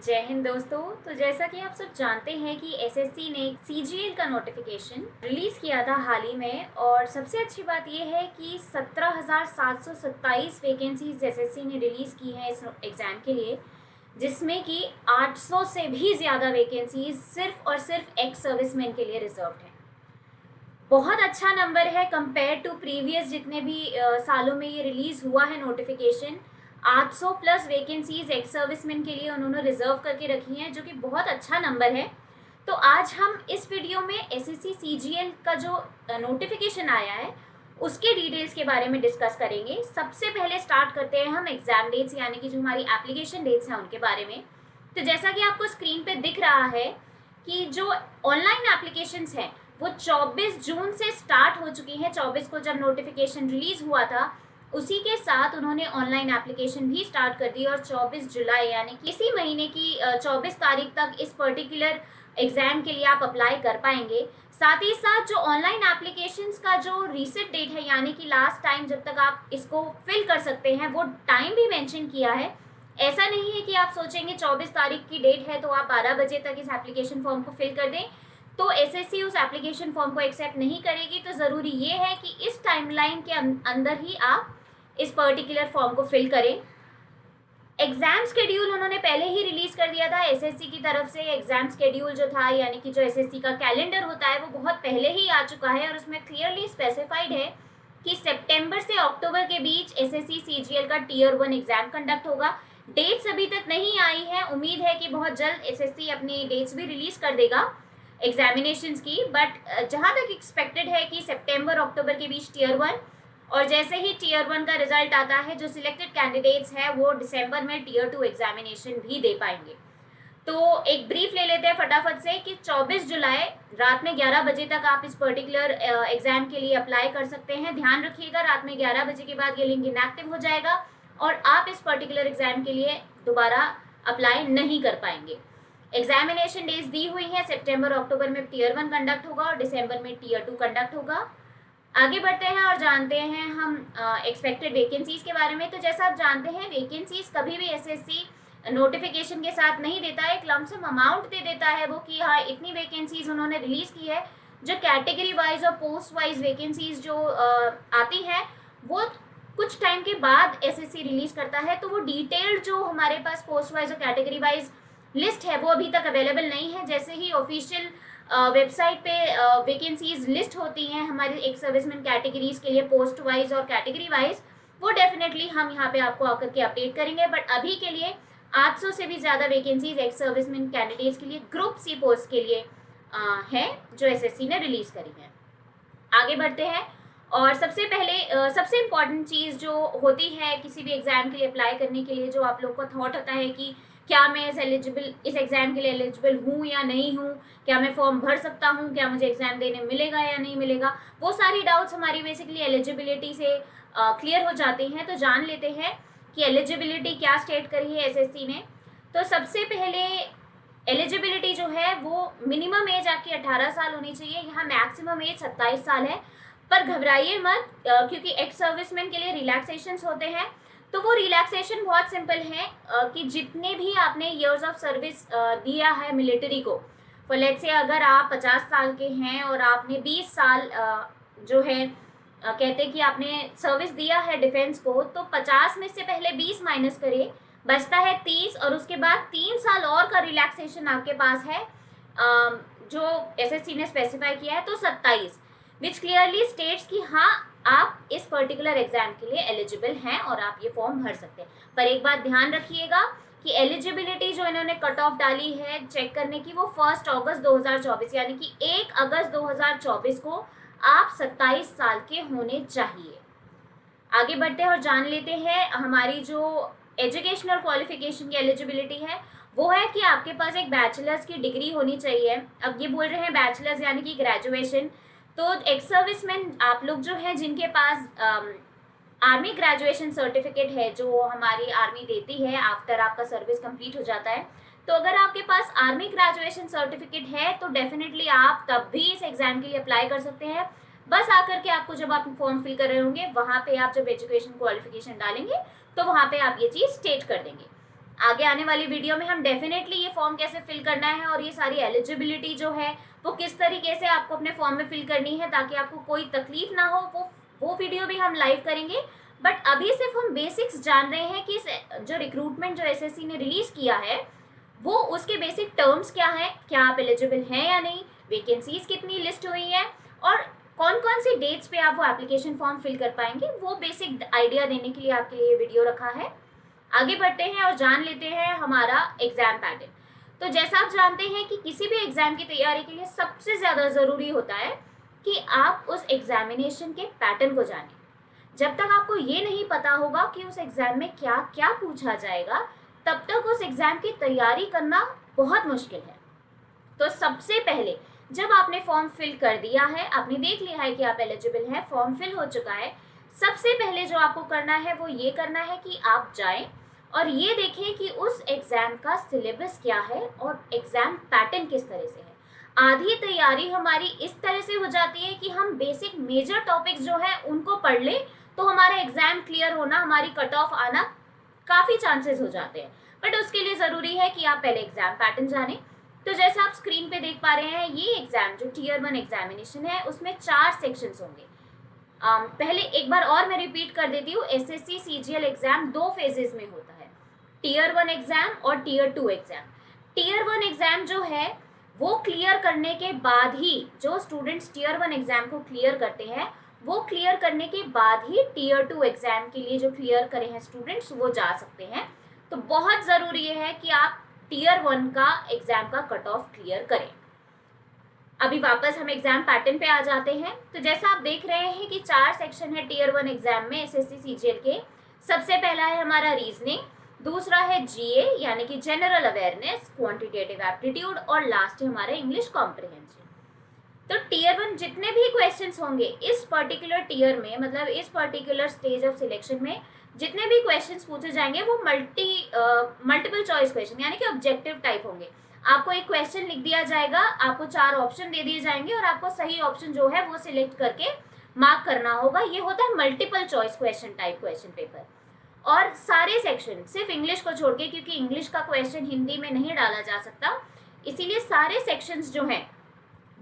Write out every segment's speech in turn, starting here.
जय हिंद दोस्तों। तो जैसा कि आप सब जानते हैं कि एसएससी ने सीजीएल का नोटिफिकेशन रिलीज किया था हाल ही में, और सबसे अच्छी बात यह है कि 17,727 वैकेंसीज एसएससी ने रिलीज की है इस एग्जाम के लिए, जिसमें कि 800 से भी ज़्यादा वैकेंसीज सिर्फ और सिर्फ एक्स सर्विसमैन के लिए रिजर्व्ड है। बहुत अच्छा नंबर है कंपेयर टू प्रीवियस जितने भी सालों में ये रिलीज हुआ है notification. 800 plus vacancies ex serviceman के लिए उन्होंने रिजर्व करके रखी हैं, जो कि बहुत अच्छा नंबर है। तो आज हम इस वीडियो में एसएससी सीजीएल का जो नोटिफिकेशन आया है उसके डिटेल्स के बारे में डिस्कस करेंगे। सबसे पहले स्टार्ट करते हैं हम एग्जाम डेट्स यानी कि जो हमारी एप्लीकेशन डेट्स हैं उनके बारे में। तो जैसा कि आपको स्क्रीन पे दिख रहा है कि जो ऑनलाइन एप्लीकेशंस हैं वो 24 जून से स्टार्ट हो चुकी हैं। 24 को जब नोटिफिकेशन रिलीज हुआ था उसी के साथ उन्होंने ऑनलाइन एप्लीकेशन भी स्टार्ट कर दी, और 24 जुलाई यानी कि इसी महीने की 24 तारीख तक इस पर्टिकुलर एग्जाम के लिए आप अप्लाई कर पाएंगे। साथ ही साथ जो ऑनलाइन एप्लीकेशंस का जो रीसेट डेट है यानी कि लास्ट टाइम जब तक आप इसको फिल कर सकते हैं वो टाइम भी मेंशन किया है। ऐसा नहीं है कि आप सोचेंगे 24 तारीख की डेट है तो आप 12 बजे तक इस एप्लीकेशन फॉर्म को फिल कर दें, तो एसएससी उस एप्लीकेशन फॉर्म को एक्सेप्ट नहीं करेगी। तो ज़रूरी ये है कि इस टाइमलाइन के अंदर ही आप इस पर्टिकुलर फॉर्म को फिल करें। एग्जाम शेड्यूल उन्होंने पहले ही रिलीज कर दिया था एसएससी की तरफ से। एग्जाम शेड्यूल जो था यानी कि जो एसएससी का कैलेंडर होता है वो बहुत पहले ही आ चुका है, और उसमें क्लियरली स्पेसिफाइड है कि सितंबर से अक्टूबर के बीच एसएससी सीजीएल का टियर 1 एग्जाम कंडक्ट होगा। डेट्स अभी तक नहीं आई है, उम्मीद है कि बहुत जल्द एसएससी अपनी डेट्स भी रिलीज कर देगा एग्जामिनेशंस की, बट जहां तक एक्सपेक्टेड है कि सितंबर अक्टूबर के बीच टियर 1, और जैसे ही टियर 1 का रिजल्ट आता है जो सिलेक्टेड कैंडिडेट्स हैं वो दिसंबर में टियर 2 एग्जामिनेशन भी दे पाएंगे। तो एक ब्रीफ ले लेते हैं फटाफट से कि 24 जुलाई रात में 11 बजे तक आप इस पर्टिकुलर एग्जाम के लिए अप्लाई कर सकते हैं। ध्यान रखिएगा, रात में 11 बजे के बाद ये लिंक इनएक्टिव हो जाएगा और आप इस पर्टिकुलर एग्जाम के लिए दोबारा अप्लाई नहीं कर पाएंगे। एग्जामिनेशन डेज दी हुई है, सितंबर अक्टूबर में टियर 1 कंडक्ट होगा और दिसंबर में टियर 2 कंडक्ट होगा। आगे बढ़ते हैं और जानते हैं हम एक्सपेक्टेड वैकेंसीज के बारे में। तो जैसा आप जानते हैं वेकेंसीज कभी भी एसएससी नोटिफिकेशन के साथ नहीं देता है, एक लमसम अमाउंट दे देता है वो कि हाँ इतनी वैकेंसीज उन्होंने रिलीज की है। जो कैटेगरी वाइज और पोस्ट वाइज वैकेंसीज जो आती है वो कुछ टाइम के बाद एसएससी रिलीज करता है। तो वो डिटेल्ड जो हमारे पास पोस्ट वाइज और कैटेगरी वाइज लिस्ट है वो अभी तक अवेलेबल नहीं है। जैसे ही ऑफिशियल वेबसाइट पे वैकेंसीज लिस्ट होती हैं हमारे एक सर्विसमैन कैटेगरीज के लिए पोस्ट वाइज और कैटेगरी वाइज, वो डेफिनेटली हम यहाँ पे आपको आकर के अपडेट करेंगे। बट अभी के लिए 800 से भी ज़्यादा वैकेंसीज एक्स सर्विसमैन कैंडिडेट्स के लिए ग्रुप सी पोस्ट के लिए है जो एसएससी ने रिलीज करी है। आगे बढ़ते हैं और सबसे पहले सबसे इम्पॉर्टेंट चीज़ जो होती है किसी भी एग्ज़ाम के लिए अप्लाई करने के लिए, जो आप लोग को थॉट होता है कि क्या मैं इस एग्ज़ाम के लिए एलिजिबल हूँ या नहीं हूँ, क्या मैं फॉर्म भर सकता हूँ, क्या मुझे एग्ज़ाम देने मिलेगा या नहीं मिलेगा, वो सारी डाउट्स हमारी बेसिकली एलिजिबिलिटी से क्लियर हो जाती हैं। तो जान लेते हैं कि एलिजिबिलिटी क्या स्टेट करी है एसएससी ने। तो सबसे पहले एलिजिबिलिटी जो है वो मिनिमम एज आपकी 18 साल होनी चाहिए, यहाँ मैक्सिमम एज 27 साल है। पर घबराइए मत, क्योंकि एक्स सर्विसमैन के लिए रिलैक्सेशंस होते हैं। तो वो रिलैक्सेशन बहुत सिंपल है कि जितने भी आपने ईयर्स ऑफ सर्विस दिया है मिलिट्री को, फॉर लेट्स से अगर आप 50 साल के हैं और आपने 20 साल जो है कहते हैं कि आपने सर्विस दिया है डिफेंस को, तो 50 में से पहले 20 माइनस करिए, बचता है 30, और उसके बाद 3 साल और का रिलैक्सेशन आपके पास है जो एसएससी ने स्पेसिफाई किया है, तो 27, विच क्लियरली स्टेट्स कि हाँ आप इस पर्टिकुलर एग्जाम के लिए एलिजिबल हैं और आप ये फॉर्म भर सकते हैं। पर एक बात ध्यान रखिएगा कि एलिजिबिलिटी जो इन्होंने कट ऑफ डाली है चेक करने की, वो 1 अगस्त 2024 यानी कि 1 अगस्त 2024 को आप 27 साल के होने चाहिए। आगे बढ़ते हैं और जान लेते हैं हमारी जो एजुकेशनल क्वालिफिकेशन की एलिजिबिलिटी है वो है कि आपके पास एक बैचलर्स की डिग्री होनी चाहिए। अब ये बोल रहे हैं बैचलर्स यानी कि ग्रेजुएशन। तो एक्स सर्विसमैन आप लोग जो हैं जिनके पास आर्मी ग्रेजुएशन सर्टिफिकेट है जो हमारी आर्मी देती है आफ्टर आपका सर्विस कंप्लीट हो जाता है, तो अगर आपके पास आर्मी ग्रेजुएशन सर्टिफिकेट है तो डेफिनेटली आप तब भी इस एग्जाम के लिए अप्लाई कर सकते हैं। बस आकर के आपको जब आप फॉर्म फिल कर रहे होंगे वहाँ पे आप जब एजुकेशन क्वालिफिकेशन डालेंगे तो वहाँ पे आप ये चीज़ स्टेट कर देंगे। आगे आने वाली वीडियो में हम डेफिनेटली ये फॉर्म कैसे फिल करना है और ये सारी एलिजिबिलिटी जो है वो किस तरीके से आपको अपने फॉर्म में फिल करनी है ताकि आपको कोई तकलीफ ना हो, वो वीडियो भी हम लाइव करेंगे। बट अभी सिर्फ हम बेसिक्स जान रहे हैं कि जो रिक्रूटमेंट जो एसएससी ने रिलीज किया है वो उसके बेसिक टर्म्स क्या है, क्या आप एलिजिबल हैं या नहीं, वैकेंसीज कितनी लिस्ट हुई है और कौन कौन सी डेट्स पे आप वो एप्लीकेशन फॉर्म फिल कर पाएंगे, वो बेसिक आइडिया देने के लिए आपके लिए ये वीडियो रखा है। आगे बढ़ते हैं और जान लेते हैं हमारा एग्जाम पैटर्न। तो जैसा आप जानते हैं कि किसी भी एग्जाम की तैयारी के लिए सबसे ज़्यादा ज़रूरी होता है कि आप उस एग्जामिनेशन के पैटर्न को जानें। जब तक आपको ये नहीं पता होगा कि उस एग्जाम में क्या क्या पूछा जाएगा, तब तक उस एग्जाम की तैयारी करना बहुत मुश्किल है। तो सबसे पहले जब आपने फॉर्म फिल कर दिया है, आपने देख लिया है कि आप एलिजिबल हैं, फॉर्म फिल हो चुका है, सबसे पहले जो आपको करना है वो ये करना है कि आप जाएं और ये देखें कि उस एग्जाम का सिलेबस क्या है और एग्जाम पैटर्न किस तरह से है। आधी तैयारी हमारी इस तरह से हो जाती है कि हम बेसिक मेजर टॉपिक्स जो है उनको पढ़ लें तो हमारा एग्जाम क्लियर होना, हमारी कट ऑफ आना काफ़ी चांसेस हो जाते हैं। बट उसके लिए ज़रूरी है कि आप पहले एग्जाम पैटर्न जानें। तो जैसा आप स्क्रीन पे देख पा रहे हैं, ये एग्जाम जो टीयर 1 एग्जामिनेशन है उसमें 4 सेक्शंस होंगे। पहले एक बार और मैं रिपीट कर देती हूँ, एसएससी सीजीएल एग्जाम 2 फेजेस में होता है, टीयर 1 एग्जाम और टीयर 2 एग्जाम। टीयर 1 एग्जाम जो है वो क्लियर करने के बाद ही, जो स्टूडेंट्स टीयर 1 एग्जाम को क्लियर करते हैं वो क्लियर करने के बाद ही टीयर 2 एग्जाम के लिए जो क्लियर करे हैं स्टूडेंट्स वो जा सकते हैं। तो बहुत ज़रूरी है कि आप टीयर 1 का एग्जाम का कट ऑफ क्लियर करें। अभी वापस हम एग्जाम पैटर्न पे आ जाते हैं। तो जैसा आप देख रहे हैं कि 4 सेक्शन है टीयर 1 एग्जाम में एसएससी सीजीएल के। सबसे पहला है हमारा रीजनिंग, दूसरा है जीए यानी कि जनरल अवेयरनेस, क्वांटिटेटिव एप्टीट्यूड और लास्ट है हमारा इंग्लिश कॉम्प्रिहेंशन। तो टीयर 1 जितने भी क्वेश्चंस होंगे इस पर्टिकुलर टीयर में, मतलब इस पर्टिकुलर स्टेज ऑफ सिलेक्शन में जितने भी क्वेश्चंस पूछे जाएंगे वो मल्टीपल चॉइस क्वेश्चन यानी कि ऑब्जेक्टिव टाइप होंगे। आपको एक क्वेश्चन लिख दिया जाएगा, आपको 4 ऑप्शन दे दिए जाएंगे और आपको सही ऑप्शन जो है वो सिलेक्ट करके मार्क करना होगा। ये होता है multiple choice question type question paper. और सारे सेक्शन सिर्फ इंग्लिश को छोड़ के, क्योंकि इंग्लिश का क्वेश्चन हिंदी में नहीं डाला जा सकता, इसीलिए सारे सेक्शंस जो हैं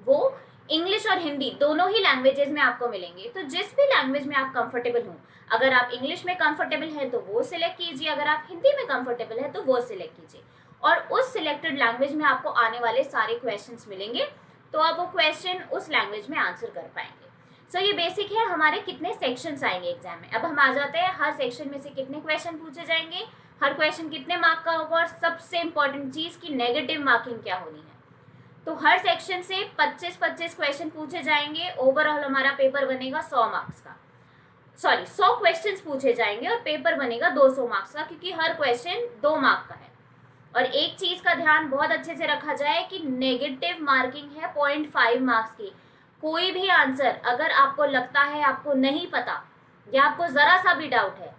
वो इंग्लिश और हिंदी दोनों ही लैंग्वेजेस में आपको मिलेंगे। तो जिस भी लैंग्वेज में आप कंफर्टेबल हों, अगर आप इंग्लिश में कंफर्टेबल हैं तो वो सिलेक्ट कीजिए, अगर आप हिंदी में कंफर्टेबल है तो वो सिलेक्ट कीजिए और उस सिलेक्टेड लैंग्वेज में आपको आने वाले सारे क्वेश्चंस मिलेंगे, तो आप वो क्वेश्चन उस लैंग्वेज में आंसर कर पाएंगे। सो ये बेसिक है हमारे कितने सेक्शंस आएंगे एग्जाम में। अब हम आ जाते हैं हर सेक्शन में से कितने क्वेश्चन पूछे जाएंगे, हर क्वेश्चन कितने मार्क का होगा और सबसे इंपॉर्टेंट चीज़ की नेगेटिव मार्किंग क्या होनी है। तो हर सेक्शन से 25-25 क्वेश्चन पूछे जाएंगे। ओवरऑल हमारा पेपर बनेगा 100 मार्क्स का, 100 क्वेश्चंस पूछे जाएंगे और पेपर बनेगा 200 मार्क्स का, क्योंकि हर क्वेश्चन 2 मार्क का है। और एक चीज़ का ध्यान बहुत अच्छे से रखा जाए कि नेगेटिव मार्किंग है 0.5 मार्क्स की। कोई भी आंसर अगर आपको लगता है आपको नहीं पता या आपको ज़रा सा भी डाउट है,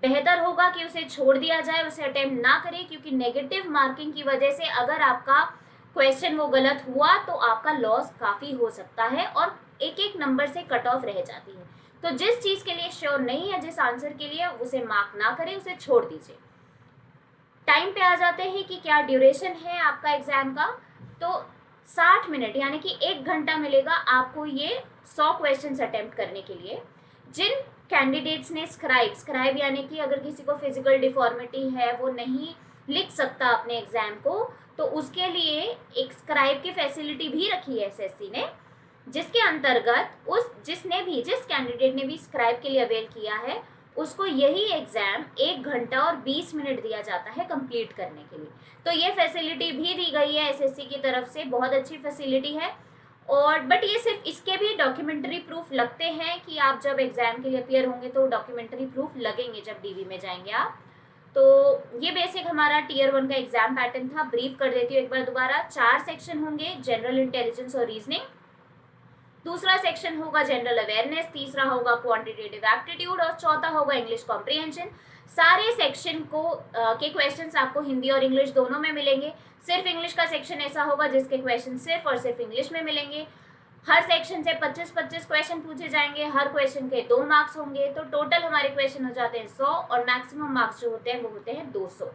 बेहतर होगा कि उसे छोड़ दिया जाए, उसे अटेम्प्ट ना करें, क्योंकि नेगेटिव मार्किंग की वजह से अगर आपका क्वेश्चन वो गलत हुआ तो आपका लॉस काफ़ी हो सकता है और एक एक नंबर से कट ऑफ रह जाती है। तो जिस चीज़ के लिए श्योर नहीं है, जिस आंसर के लिए, उसे मार्क ना करें, उसे छोड़ दीजिए। टाइम पे आ जाते हैं कि क्या ड्यूरेशन है आपका एग्जाम का। तो 60 मिनट यानी कि 1 घंटा मिलेगा आपको ये 100 क्वेश्चन अटेम्प्ट करने के लिए। जिन कैंडिडेट्स ने स्क्राइब यानी कि अगर किसी को फिजिकल डिफॉर्मिटी है, वो नहीं लिख सकता अपने एग्जाम को, तो उसके लिए एक स्क्राइब की फैसिलिटी भी रखी है एसएससी ने, जिसके अंतर्गत जिस कैंडिडेट ने भी स्क्राइब के लिए अवेल किया है उसको यही एग्जाम 1 घंटा और 20 मिनट दिया जाता है कंप्लीट करने के लिए। तो ये फैसिलिटी भी दी गई है एसएससी की तरफ से, बहुत अच्छी फैसिलिटी है। और बट ये सिर्फ इसके भी डॉक्यूमेंट्री प्रूफ लगते हैं कि आप जब एग्जाम के लिए अपियर होंगे तो डॉक्यूमेंट्री प्रूफ लगेंगे जब डीवी में जाएंगे आप। तो ये बेसिक हमारा टीयर 1 का एग्जाम पैटर्न था। ब्रीफ कर देती हूँ एक बार दोबारा। 4 सेक्शन होंगे, जनरल इंटेलिजेंस और रीजनिंग, दूसरा सेक्शन होगा जनरल अवेयरनेस, तीसरा होगा क्वांटिटेटिव एप्टीट्यूड और चौथा होगा इंग्लिश कॉम्प्रिहेंशन। सारे सेक्शन के क्वेश्चंस आपको हिंदी और इंग्लिश दोनों में मिलेंगे। सिर्फ इंग्लिश का सेक्शन ऐसा होगा जिसके क्वेश्चन सिर्फ और सिर्फ इंग्लिश में मिलेंगे। हर सेक्शन से 25-25 क्वेश्चन पूछे जाएंगे, हर क्वेश्चन के 2 मार्क्स होंगे, तो टोटल हमारे क्वेश्चन हो जाते हैं 100 और मैक्सिमम मार्क्स जो होते हैं वो होते हैं 200।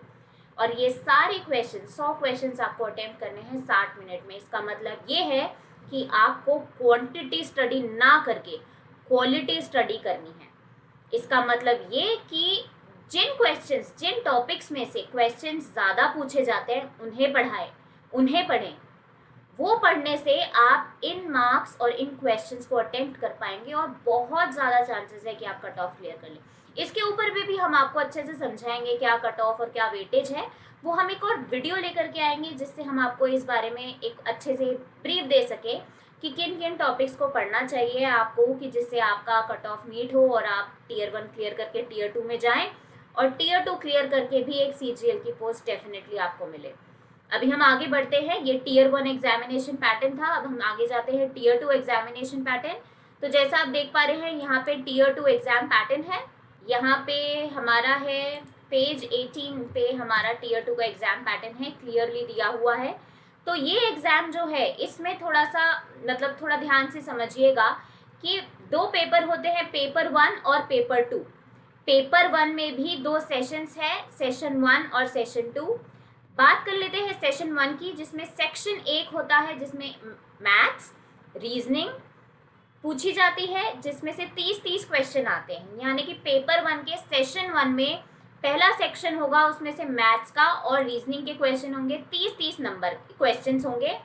और ये सारे क्वेश्चन 100 क्वेश्चन आपको अटेम्प्ट करने हैं 60 मिनट में। इसका मतलब ये है कि आपको क्वांटिटी स्टडी ना करके क्वालिटी स्टडी करनी है। इसका मतलब ये कि जिन टॉपिक्स में से क्वेश्चंस ज़्यादा पूछे जाते हैं उन्हें पढ़ें। वो पढ़ने से आप इन मार्क्स और इन क्वेश्चंस को अटेम्प्ट कर पाएंगे और बहुत ज़्यादा चांसेस है कि आप कट ऑफ क्लियर कर लें। इसके ऊपर भी हम आपको अच्छे से समझाएंगे क्या कट ऑफ और क्या वेटेज है। वो हम एक और वीडियो लेकर के आएंगे जिससे हम आपको इस बारे में एक अच्छे से ब्रीफ दे सके कि किन किन टॉपिक्स को पढ़ना चाहिए आपको, कि जिससे आपका कट ऑफ मीट हो और आप टियर 1 क्लियर करके टियर 2 में जाएं और टियर 2 क्लियर करके भी एक CGL की पोस्ट डेफिनेटली आपको मिले। अभी हम आगे बढ़ते हैं। ये टियर 1 एग्जामिनेशन पैटर्न था। अब हम आगे जाते हैं टियर 2 एग्जामिनेशन पैटर्न। तो जैसा आप देख पा रहे हैं यहाँ पे टियर 2 एग्जाम पैटर्न है। यहाँ पे हमारा है पेज 18 पे हमारा टियर 2 का एग्जाम पैटर्न है, क्लियरली दिया हुआ है। तो ये एग्जाम जो है इसमें थोड़ा सा मतलब थोड़ा ध्यान से समझिएगा कि 2 पेपर होते हैं, पेपर 1 और पेपर 2। पेपर 1 में भी 2 सेशंस है, सेशन 1 और सेशन 2। बात कर लेते हैं सेशन 1 की, जिसमें सेक्शन 1 होता है जिसमें मैथ्स रीजनिंग पूछी जाती है, जिसमें से 30-30 क्वेश्चन आते हैं। यानी कि पेपर 1 के सेशन 1 में पहला सेक्शन होगा, उसमें से मैथ्स का और रीजनिंग के क्वेश्चन होंगे। 30-30 नंबर क्वेश्चन होंगे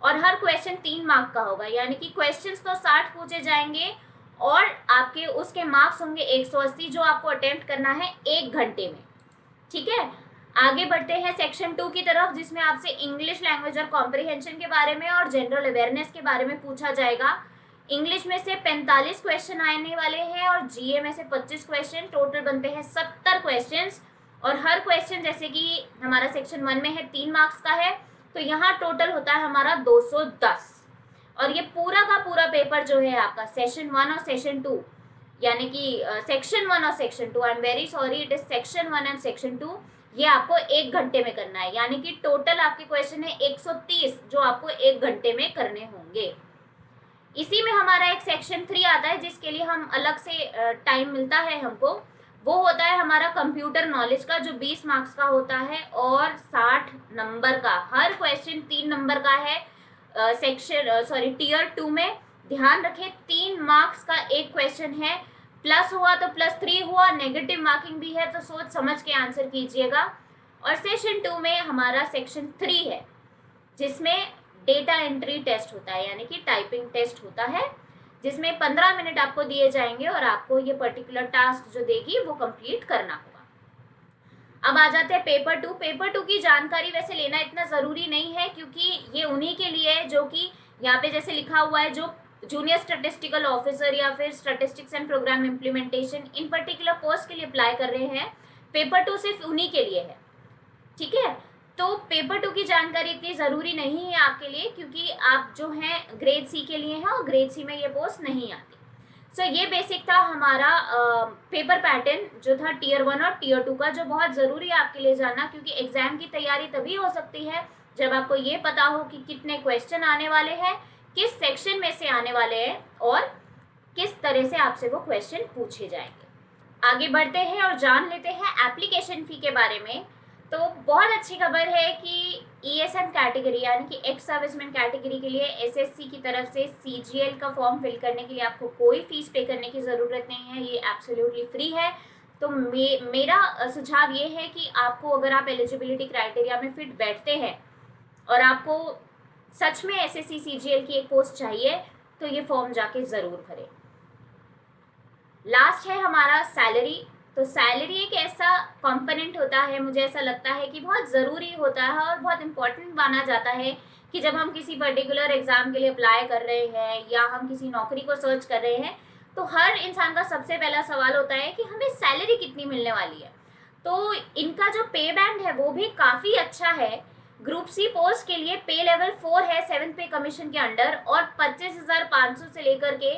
और हर क्वेश्चन 3 मार्क का होगा। यानी कि क्वेश्चंस तो 60 पूछे जाएंगे और आपके उसके मार्क्स होंगे 180, जो आपको अटेम्प्ट करना है 1 घंटे में। ठीक है, आगे बढ़ते हैं सेक्शन 2 की तरफ, जिसमें आपसे इंग्लिश लैंग्वेज और कॉम्प्रिहेंशन के बारे में और जनरल अवेयरनेस के बारे में पूछा जाएगा। इंग्लिश में से 45 क्वेश्चन आने वाले हैं और GA में से 25 क्वेश्चन, टोटल बनते हैं 70 क्वेश्चंस। और हर क्वेश्चन जैसे कि हमारा सेक्शन 1 में है 3 मार्क्स का है, तो यहाँ टोटल होता है हमारा 210। और ये पूरा का पूरा पेपर जो है आपका सेशन 1 और सेशन 2, यानी कि सेक्शन 1 और section 2, I am very sorry, it is section 1 and section 2, ये आपको 1 घंटे में करना है। यानी कि टोटल आपके क्वेश्चन है 130 जो आपको 1 घंटे में करने होंगे। इसी में हमारा एक सेक्शन 3 आता है जिसके लिए हम अलग से टाइम मिलता है हमको। वो होता है हमारा कंप्यूटर नॉलेज का, जो 20 मार्क्स का होता है और 60 नंबर का। हर क्वेश्चन 3 नंबर का है। टियर 2 में ध्यान रखें 3 मार्क्स का एक क्वेश्चन है, प्लस हुआ तो +3 हुआ, नेगेटिव मार्किंग भी है, तो सोच समझ के आंसर कीजिएगा। और सेशन 2 में हमारा सेक्शन 3 है जिसमें डेटा एंट्री टेस्ट होता है, यानी कि टाइपिंग टेस्ट होता है, जिसमें 15 मिनट आपको दिए जाएंगे और आपको ये पर्टिकुलर टास्क जो देगी वो कंप्लीट करना होगा। अब आ जाते हैं पेपर 2। पेपर 2 की जानकारी वैसे लेना इतना ज़रूरी नहीं है, क्योंकि ये उन्हीं के लिए है जो कि यहाँ पे जैसे लिखा हुआ है, जो जूनियर स्टैटिस्टिकल ऑफिसर या फिर statistics and programme implementation in particular post के लिए अप्लाई कर रहे हैं। पेपर 2 सिर्फ उन्हीं के लिए है। ठीक है, तो पेपर 2 की जानकारी इतनी ज़रूरी नहीं है आपके लिए, क्योंकि आप जो हैं ग्रेड C के लिए हैं और ग्रेड C में ये पोस्ट नहीं आती। सो ये बेसिक था हमारा पेपर पैटर्न जो था टियर 1 और टियर 2 का, जो बहुत ज़रूरी है आपके लिए जानना, क्योंकि एग्ज़ाम की तैयारी तभी हो सकती है जब आपको ये पता हो कि कितने क्वेश्चन आने वाले हैं, किस सेक्शन में से आने वाले हैं और किस तरह से आपसे वो क्वेश्चन पूछे जाएंगे। आगे बढ़ते हैं और जान लेते हैं एप्लीकेशन फ़ी के बारे में। तो बहुत अच्छी खबर है कि ESM कैटेगरी यानी कि एक्स सर्विसमैन कैटेगरी के लिए SSC की तरफ से CGL का फॉर्म फिल करने के लिए आपको कोई फीस पे करने की ज़रूरत नहीं है, ये एब्सोल्युटली फ्री है। तो मेरा सुझाव ये है कि आपको, अगर आप एलिजिबिलिटी क्राइटेरिया में फिट बैठते हैं और आपको सच में SSC CGL की एक पोस्ट चाहिए, तो ये फॉर्म जाके ज़रूर भरें। लास्ट है हमारा सैलरी। तो सैलरी एक ऐसा कंपोनेंट होता है, मुझे ऐसा लगता है कि बहुत ज़रूरी होता है और बहुत इम्पोर्टेंट माना जाता है कि जब हम किसी पर्टिकुलर एग्ज़ाम के लिए अप्लाई कर रहे हैं या हम किसी नौकरी को सर्च कर रहे हैं, तो हर इंसान का सबसे पहला सवाल होता है कि हमें सैलरी कितनी मिलने वाली है। तो इनका जो पे बैंड है वो भी काफ़ी अच्छा है। ग्रुप C पोस्ट के लिए पे लेवल 4 है 7th पे कमीशन के अंडर, और 25,500 से लेकर के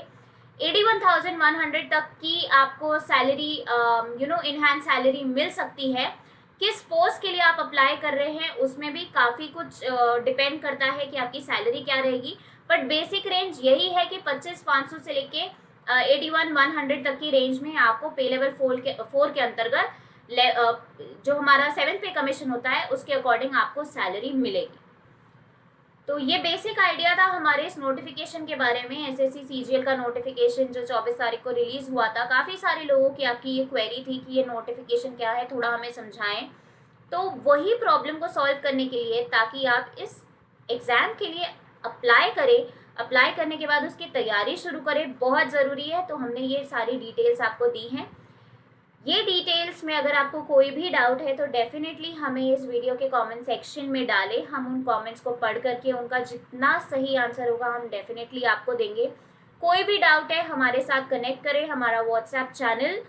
81,100 तक की आपको सैलरी इनहैंस सैलरी मिल सकती है। किस पोस्ट के लिए आप अप्लाई कर रहे हैं उसमें भी काफ़ी कुछ डिपेंड करता है कि आपकी सैलरी क्या रहेगी, बट बेसिक रेंज यही है कि 25,500 से लेके 81,100 तक की रेंज में आपको पे लेवल 4 के अंतर्गत जो हमारा 7th पे कमीशन होता है उसके अकॉर्डिंग आपको सैलरी मिलेगी। तो ये बेसिक आइडिया था हमारे इस नोटिफिकेशन के बारे में। एसएससी सीजीएल का नोटिफिकेशन जो 24 तारीख को रिलीज हुआ था, काफ़ी सारे लोगों की आपकी ये क्वेरी थी कि ये नोटिफिकेशन क्या है, थोड़ा हमें समझाएं। तो वही प्रॉब्लम को सॉल्व करने के लिए, ताकि आप इस एग्ज़ाम के लिए अप्लाई करें, अप्लाई करने के बाद उसकी तैयारी शुरू करें, बहुत ज़रूरी है। तो हमने ये सारी डिटेल्स आपको दी हैं। ये डिटेल्स में अगर आपको कोई भी डाउट है तो डेफिनेटली हमें इस वीडियो के कमेंट सेक्शन में डालें। हम उन कमेंट्स को पढ़ करके उनका जितना सही आंसर होगा हम डेफिनेटली आपको देंगे। कोई भी डाउट है हमारे साथ कनेक्ट करें। हमारा व्हाट्सएप चैनल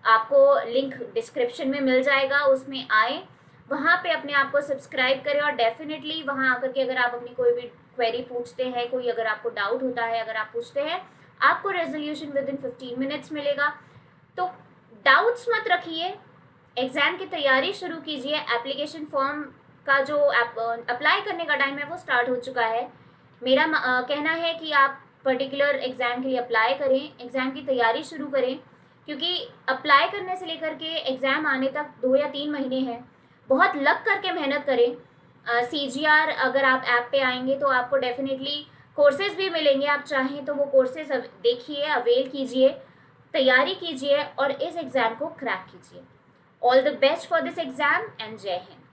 आपको लिंक डिस्क्रिप्शन में मिल जाएगा, उसमें आए, वहाँ पे अपने आप को सब्सक्राइब करें और डेफिनेटली वहाँ आकर के अगर आप अपनी कोई भी क्वेरी पूछते हैं, कोई अगर आपको डाउट होता है, अगर आप पूछते हैं, आपको रेजोल्यूशन विद इन 15 मिनट्स मिलेगा। तो डाउट्स मत रखिए, एग्ज़ाम की तैयारी शुरू कीजिए। एप्लीकेशन फॉर्म का जो अप्लाई करने का टाइम है वो स्टार्ट हो चुका है। मेरा कहना है कि आप पर्टिकुलर एग्ज़ाम के लिए अप्लाई करें, एग्ज़ाम की तैयारी शुरू करें, क्योंकि अप्लाई करने से लेकर के एग्ज़ाम आने तक 2 या 3 महीने हैं। बहुत लग करके मेहनत करें। CGR अगर आप ऐप पे आएंगे तो आपको डेफिनेटली कोर्सेज भी मिलेंगे, आप चाहें तो वो कोर्सेज देखिए, अवेल कीजिए, तैयारी कीजिए और इस एग्ज़ाम को क्रैक कीजिए। All the best for this exam and जय हिंद।